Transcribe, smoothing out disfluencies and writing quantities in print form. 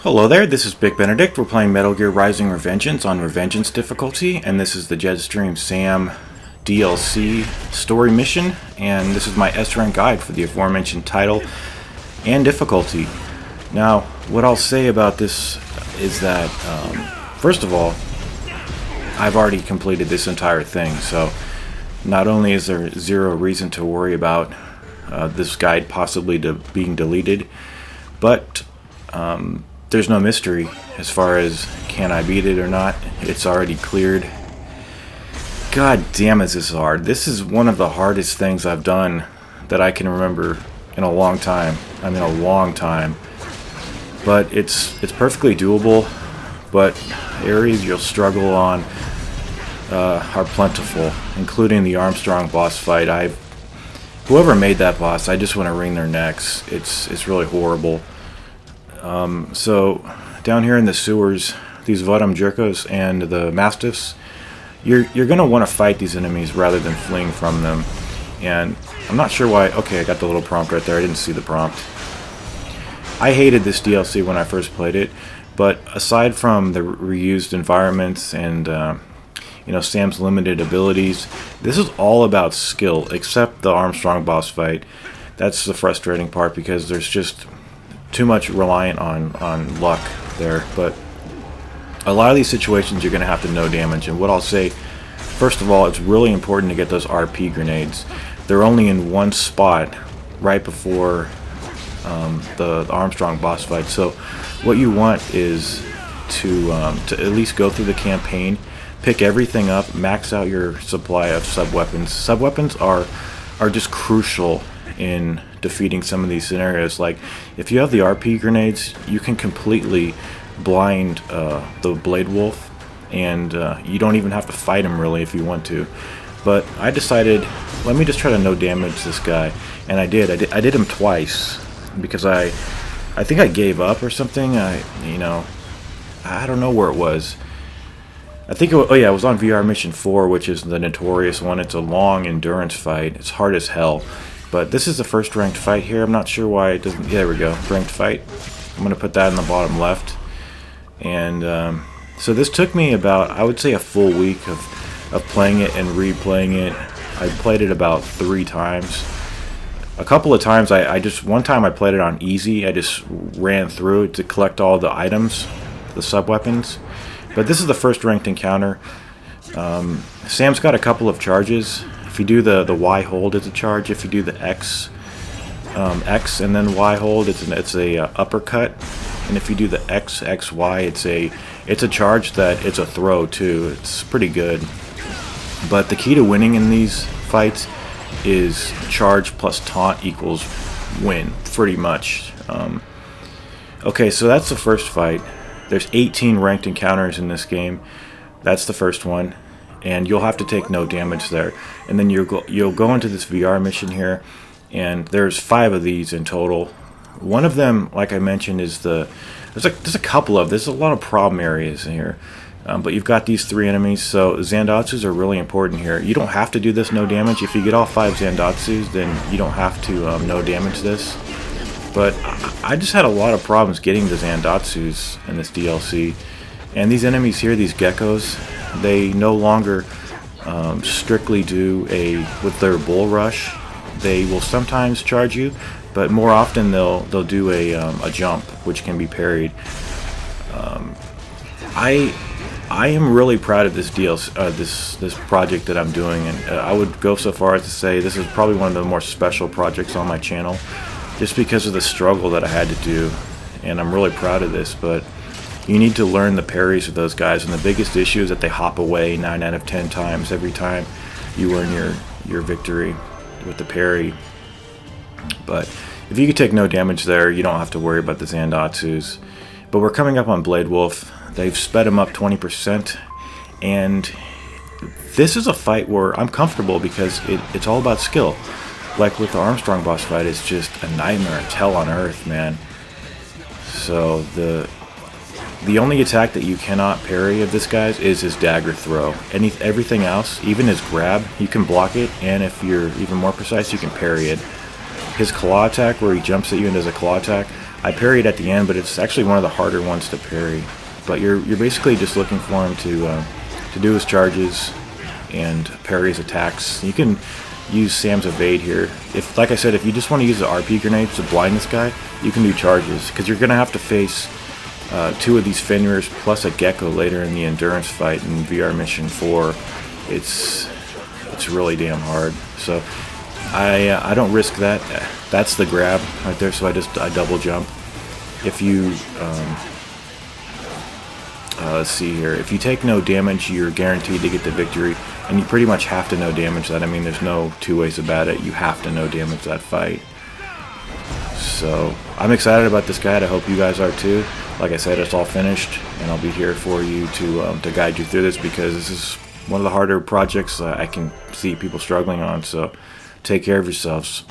Hello there, this is Big Benedict. We're playing Metal Gear Rising Revengeance on Revengeance difficulty, and this is the Jetstream Sam DLC story mission, and this is my S-rank guide for the aforementioned title and difficulty. Now, what I'll say about this is that, first of all, I've already completed this entire thing, so not only is there zero reason to worry about this guide possibly being deleted, but there's no mystery as far as can I beat it or not. It's already cleared. God damn, is this hard. This is one of the hardest things I've done that I can remember in a long time. I mean, a long time. But it's perfectly doable, but areas you'll struggle on are plentiful, including the Armstrong boss fight. Whoever made that boss, I just want to wring their necks. It's really horrible. So down here in the sewers, these Vodam Jerkos and the Mastiffs, you're going to want to fight these enemies rather than fleeing from them. And I'm not sure why. Okay, I got the little prompt right there. I didn't see the prompt. I hated this DLC when I first played it, but aside from the reused environments and Sam's limited abilities, this is all about skill, except the Armstrong boss fight. That's the frustrating part because there's just too much reliant on luck there. But a lot of these situations you're going to have to know damage, and what I'll say, first of all, it's really important to get those RP grenades. They're only in one spot right before the Armstrong boss fight, so what you want is to at least go through the campaign, pick everything up, max out your supply of sub-weapons. Sub-weapons are just crucial in defeating some of these scenarios. Like, if you have the RP grenades, you can completely blind the Blade Wolf, and you don't even have to fight him really if you want to. But I decided, let me just try to no damage this guy, and I did him twice because I think I gave up or something. I don't know where it was. I think it was on VR Mission 4, which is the notorious one. It's a long endurance fight. It's hard as hell. But this is the first ranked fight here. I'm not sure why it doesn't... Yeah, there we go. Ranked fight. I'm going to put that in the bottom left. And so this took me about, I would say, a full week of playing it and replaying it. I played it about 3 times. A couple of times, one time I played it on easy. I just ran through it to collect all the items, the sub-weapons. But this is the first ranked encounter. Sam's got a couple of charges. If you do the Y hold, it's a charge. If you do the X and then Y hold, it's a uppercut. And if you do the X Y, it's a charge that it's a throw too. It's pretty good. But the key to winning in these fights is charge plus taunt equals win, pretty much. Okay, so that's the first fight. There's 18 ranked encounters in this game. That's the first one. And you'll have to take no damage there. And then you'll go into this VR mission here, and there's 5 of these in total. One of them, like I mentioned, is there's a lot of problem areas in here. But you've got these 3 enemies, so Zandatsus are really important here. You don't have to do this no damage. If you get all 5 Zandatsus, then you don't have to no damage this. But I just had a lot of problems getting the Zandatsus in this DLC. And these enemies here, these geckos, they no longer strictly do with their bull rush. They will sometimes charge you, but more often they'll do a jump, which can be parried. I am really proud of this DLC, this project that I'm doing, and I would go so far as to say this is probably one of the more special projects on my channel, just because of the struggle that I had to do. And I'm really proud of this, but you need to learn the parries of those guys, and the biggest issue is that they hop away 9 out of 10 times every time you earn your victory with the parry. But if you could take no damage there, you don't have to worry about the Zandatsus. But we're coming up on Blade Wolf. They've sped him up 20%, and this is a fight where I'm comfortable because it's all about skill. Like with the Armstrong boss fight, it's just a nightmare. It's hell on earth, man. So the only attack that you cannot parry of this guy's is his dagger throw. Everything else, even his grab, you can block it, and if you're even more precise, you can parry it. His claw attack, where he jumps at you and does a claw attack, I parried at the end, but it's actually one of the harder ones to parry. But you're basically just looking for him to do his charges and parry his attacks. You can use Sam's evade here. If, like I said, if you just want to use the RP grenades to blind this guy, you can do charges, because you're gonna have to face 2 of these Fenrir's plus a Gecko later in the endurance fight in VR mission 4. It's really damn hard. So I don't risk that. That's the grab right there. So I double jump. If you let's see here. If you take no damage, you're guaranteed to get the victory, and you pretty much have to no damage that. I mean, there's no two ways about it. You have to no damage that fight. So I'm excited about this guide. I hope you guys are too. Like I said, it's all finished, and I'll be here for you to guide you through this, because this is one of the harder projects I can see people struggling on. So take care of yourselves.